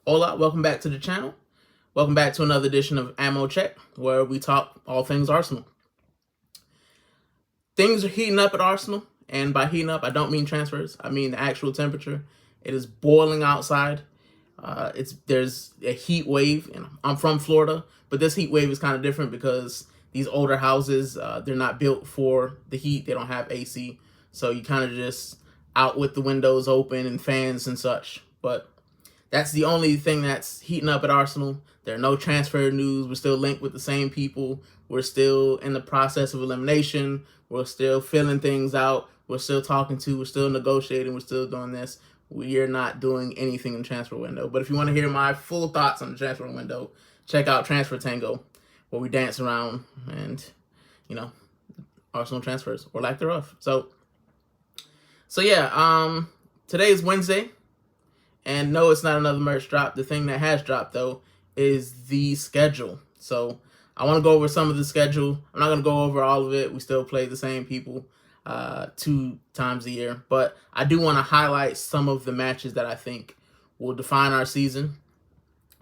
Hola, welcome back to the channel. Welcome back to another edition of Ammo Check, where we talk all things Arsenal. Things are heating up at Arsenal, and by heating up, I don't mean transfers. I mean the actual temperature. It is boiling outside. There's a heat wave, and I'm from Florida, but this heat wave is kind of different because these older houses, they're not built for the heat. They don't have AC, so you kind of just out with the windows open and fans and such. But that's the only thing that's heating up at Arsenal. There are no transfer news. We're still linked with the same people. We're still in the process of elimination. We're still filling things out. We're still we're still negotiating. We're still doing this. We are not doing anything in the transfer window. But if you want to hear my full thoughts on the transfer window, check out Transfer Tango, where we dance around and, Arsenal transfers or lack thereof. So yeah, today is Wednesday. And no, it's not another merch drop. The thing that has dropped, though, is the schedule. So I want to go over some of the schedule. I'm not going to go over all of it. We still play the same people 2 times a year. But I do want to highlight some of the matches that I think will define our season.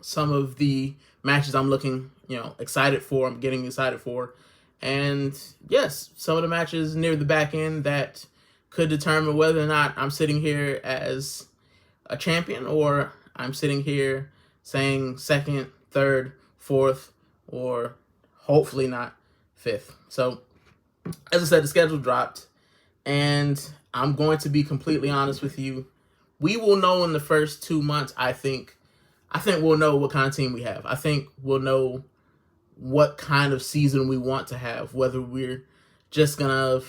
Some of the matches I'm looking, excited for. I'm getting excited for. And yes, some of the matches near the back end that could determine whether or not I'm sitting here as a champion or I'm sitting here saying second, third, fourth, or hopefully not fifth. So as I said, the schedule dropped, and I'm going to be completely honest with you. We will know in the first 2 months. I think we'll know what kind of team we have. I think we'll know what kind of season we want to have, whether we're just gonna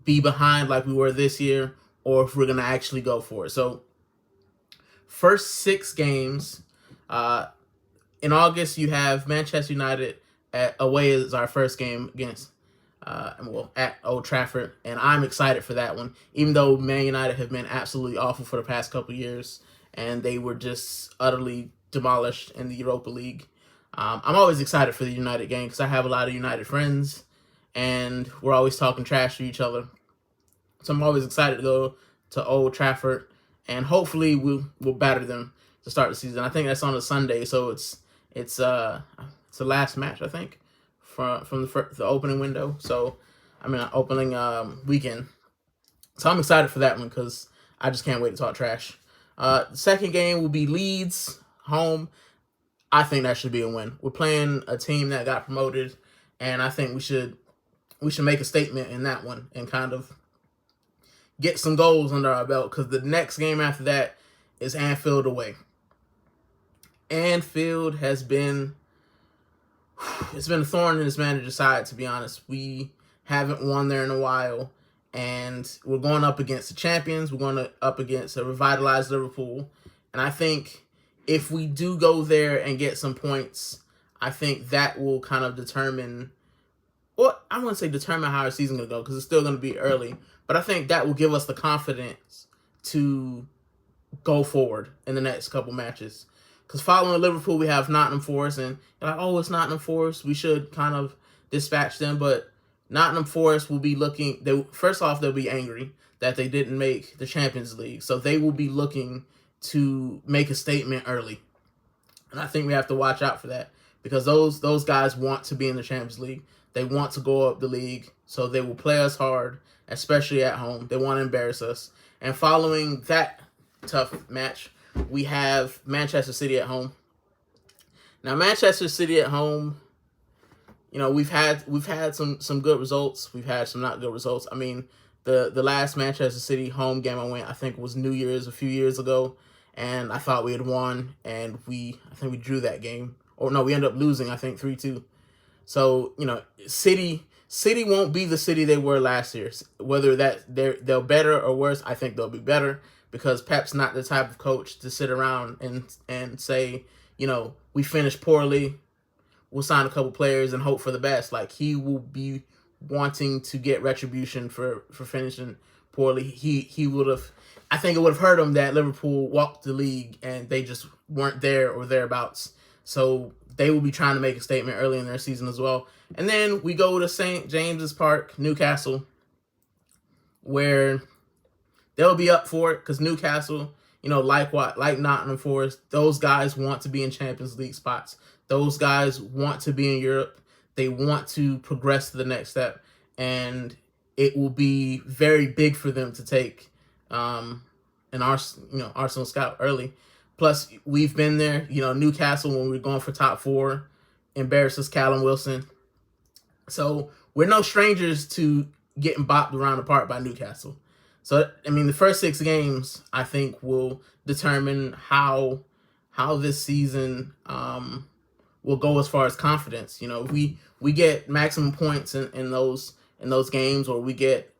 be behind like we were this year, or if we're going to actually go for it. So, first 6 games. In August, you have Manchester United away as our first game against, at Old Trafford. And I'm excited for that one, even though Man United have been absolutely awful for the past couple years, and they were just utterly demolished in the Europa League. I'm always excited for the United game because I have a lot of United friends, and we're always talking trash to each other. So I'm always excited to go to Old Trafford, and hopefully we'll batter them to start the season. I think that's on a Sunday, so it's the last match, I think, from the opening window. So opening weekend. So I'm excited for that one because I just can't wait to talk trash. The second game will be Leeds home. I think that should be a win. We're playing a team that got promoted, and I think we should make a statement in that one and kind of get some goals under our belt, because the next game after that is Anfield away. Anfield has been a thorn in this manager's side, to be honest. We haven't won there in a while, and we're going up against the champions. We're going up against a revitalized Liverpool, and I think if we do go there and get some points, I think that will kind of determine, well, I wouldn't say determine how our season's going to go, because it's still going to be early. But I think that will give us the confidence to go forward in the next couple matches. Because following Liverpool, we have Nottingham Forest, and you're like, oh, it's Nottingham Forest. We should kind of dispatch them. But Nottingham Forest will be first off, they'll be angry that they didn't make the Champions League. So they will be looking to make a statement early. And I think we have to watch out for that, because those guys want to be in the Champions League. They want to go up the league, so they will play us hard, especially at home. They want to embarrass us. And following that tough match, we have Manchester City at home. Now, Manchester City at home, we've had some good results. We've had some not good results. I mean, the last Manchester City home game I went, I think, was New Year's a few years ago, and I thought we had won, and I think we drew that game. Or no, we ended up losing, I think, 3-2. So, City won't be the City they were last year. Whether they're better or worse, I think they'll be better, because Pep's not the type of coach to sit around and say, we finished poorly, we'll sign a couple players and hope for the best. Like, he will be wanting to get retribution for finishing poorly. He would have, I think it would have hurt him that Liverpool walked the league and they just weren't there or thereabouts. So they will be trying to make a statement early in their season as well. And then we go to St. James's Park, Newcastle, where they'll be up for it, because Newcastle like Nottingham Forest, those guys want to be in Champions League spots. Those guys want to be in Europe. They want to progress to the next step, and it will be very big for them to take an Arsenal scout early. Plus, we've been there. Newcastle, when we were going for top 4, embarrassed us, Callum Wilson. So we're no strangers to getting bopped around the park by Newcastle. So, the first 6 games, I think, will determine how this season will go as far as confidence. If we get maximum points in those games, or we get,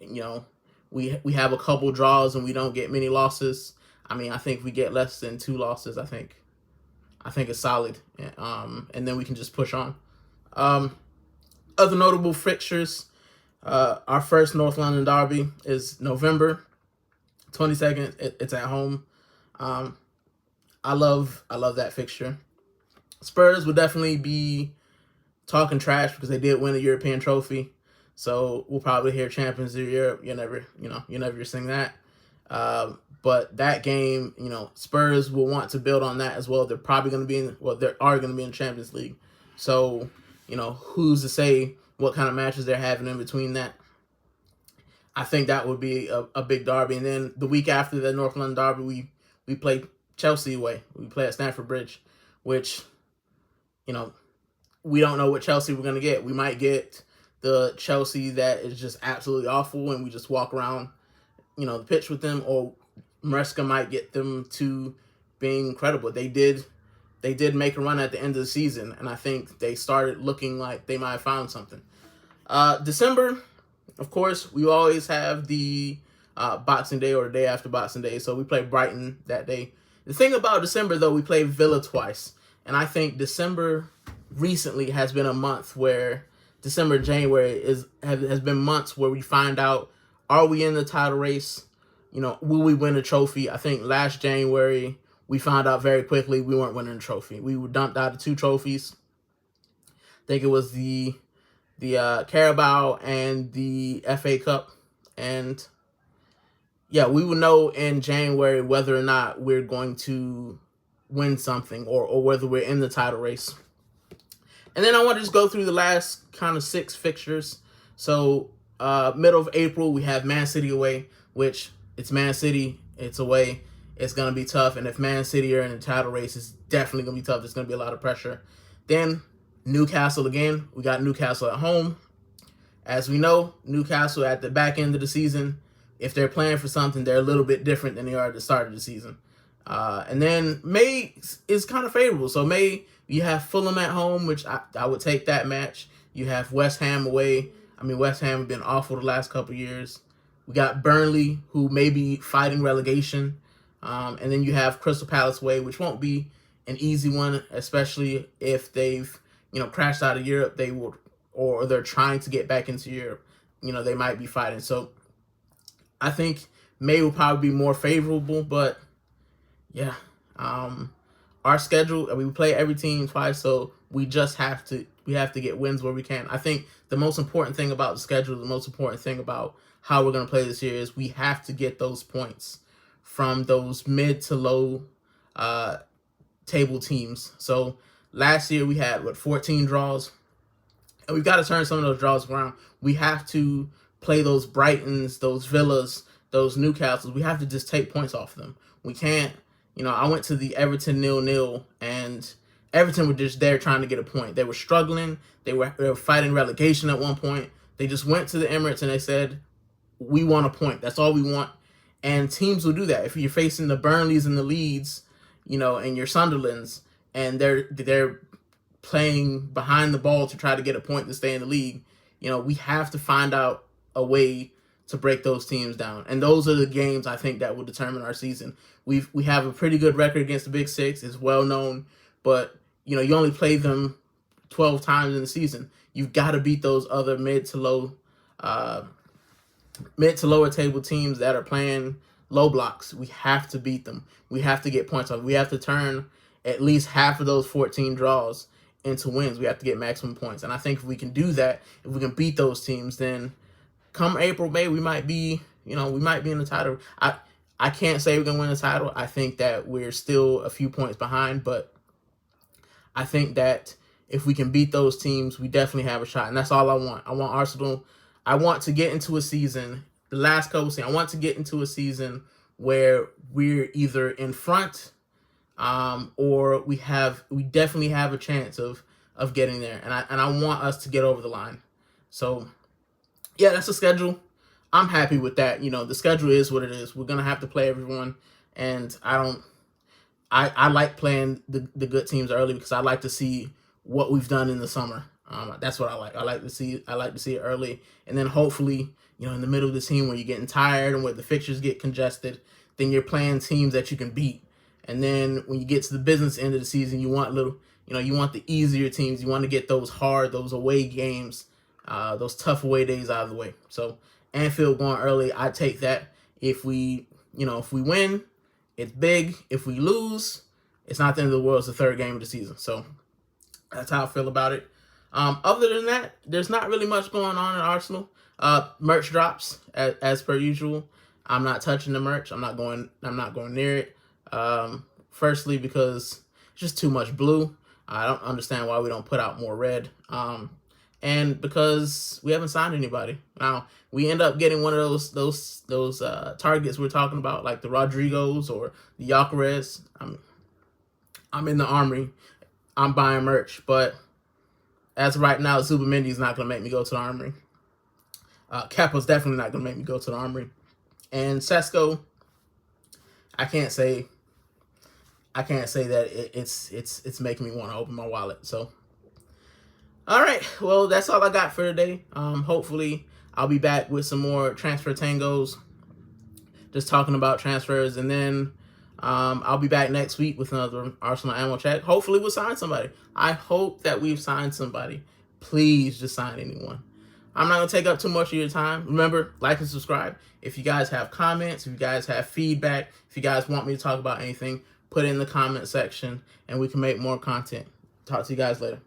we have a couple draws and we don't get many losses. I think if we get less than 2 losses, I think it's solid. And then we can just push on. Other notable fixtures. Our first North London derby is November 22nd. It's at home. I love that fixture. Spurs will definitely be talking trash because they did win a European trophy. So we'll probably hear Champions of Europe. You never sing that. But that game, Spurs will want to build on that as well. They're probably going to be they are going to be in Champions League. So, who's to say what kind of matches they're having in between that? I think that would be a big derby. And then the week after the North London derby, we play Chelsea away. We play at Stamford Bridge, which, we don't know what Chelsea we're going to get. We might get the Chelsea that is just absolutely awful and we just walk around, the pitch with them, or Maresca might get them to being incredible. They did make a run at the end of the season, and I think they started looking like they might have found something. December, of course, we always have the Boxing Day or the day after Boxing Day, so we play Brighton that day. The thing about December, though, we play Villa twice, and I think December recently has been a month where December, January has been months where we find out, are we in the title race? Will we win a trophy? I think last January we found out very quickly we weren't winning a trophy. We were dumped out of 2 trophies. I think it was the Carabao and the FA Cup. And yeah, we will know in January whether or not we're going to win something or whether we're in the title race. And then I want to just go through the last kind of 6 fixtures. So middle of April, we have Man City away, which it's Man City, it's away. It's going to be tough. And if Man City are in the title race, it's definitely going to be tough. There's going to be a lot of pressure. Then Newcastle again. We got Newcastle at home. As we know, Newcastle at the back end of the season, if they're playing for something, they're a little bit different than they are at the start of the season. And then May is kind of favorable. So May, you have Fulham at home, which I would take that match. You have West Ham away. West Ham have been awful the last couple of years. We got Burnley, who may be fighting relegation. And then you have Crystal Palace away, which won't be an easy one, especially if they've, crashed out of Europe. They will, or they're trying to get back into Europe. They might be fighting. So I think May will probably be more favorable, but yeah, our schedule, we play every team twice, so we have to get wins where we can. I think the most important thing about the schedule, the most important thing about how we're going to play this year is we have to get those points from those mid to low table teams. So last year we had 14 draws, and we've got to turn some of those draws around. We have to play those Brightons, those Villas, those Newcastles. We have to just take points off them. We can't. I went to the Everton 0-0, and Everton were just there trying to get a point. They were struggling. They were fighting relegation at one point. They just went to the Emirates and they said, we want a point. That's all we want. And teams will do that. If you're facing the Burnleys and the Leeds, and your Sunderlands, and they're playing behind the ball to try to get a point to stay in the league, we have to find out a way to break those teams down. And those are the games I think that will determine our season. We have a pretty good record against the Big Six. It's well known, but you only play them 12 times in the season. You've got to beat those other mid to lower table teams that are playing low blocks. We have to beat them. We have to get points off. We have to turn at least half of those 14 draws into wins. We have to get maximum points. And I think if we can do that, if we can beat those teams, then come April, May, we might be in the title. I can't say we're going to win the title. I think that we're still a few points behind, but I think that if we can beat those teams, we definitely have a shot. And that's all I want. I want Arsenal. I want to get into a season, the last couple seasons, I want to get into a season where we're either in front or we definitely have a chance of getting there. And I want us to get over the line. So, yeah, that's the schedule. I'm happy with that. You know, the schedule is what it is. We're going to have to play everyone. And I like playing the good teams early because I like to see what we've done in the summer. That's what I like. I like to see it early. And then hopefully, you know, in the middle of the team where you're getting tired and where the fixtures get congested, then you're playing teams that you can beat. And then when you get to the business end of the season, you want you want the easier teams. You want to get those away games, those tough away days out of the way. So Anfield going early, I take that. If we win, it's big. If we lose, it's not the end of the world. It's the third game of the season. So that's how I feel about it. Other than that, there's not really much going on in Arsenal. Merch drops as per usual. I'm not touching the merch. I'm not going near it. Firstly, because it's just too much blue. I don't understand why we don't put out more red. And because we haven't signed anybody. Now, we end up getting one of those targets we're talking about, like the Rodrigos or the Gyökeres. I'm in the armory. I'm buying merch, but as of right now, Zubimendi is not going to make me go to the armory. Kepa's definitely not going to make me go to the armory. And Sesko, I can't say that it's making me want to open my wallet. So, all right, well, that's all I got for today. Hopefully, I'll be back with some more transfer tangos, just talking about transfers, and then I'll be back next week with another Arsenal ammo check. Hopefully, we'll sign somebody. I hope that we've signed somebody. Please, just sign anyone. I'm not going to take up too much of your time. Remember, like and subscribe. If you guys have comments, if you guys have feedback, if you guys want me to talk about anything, put it in the comment section, and we can make more content. Talk to you guys later.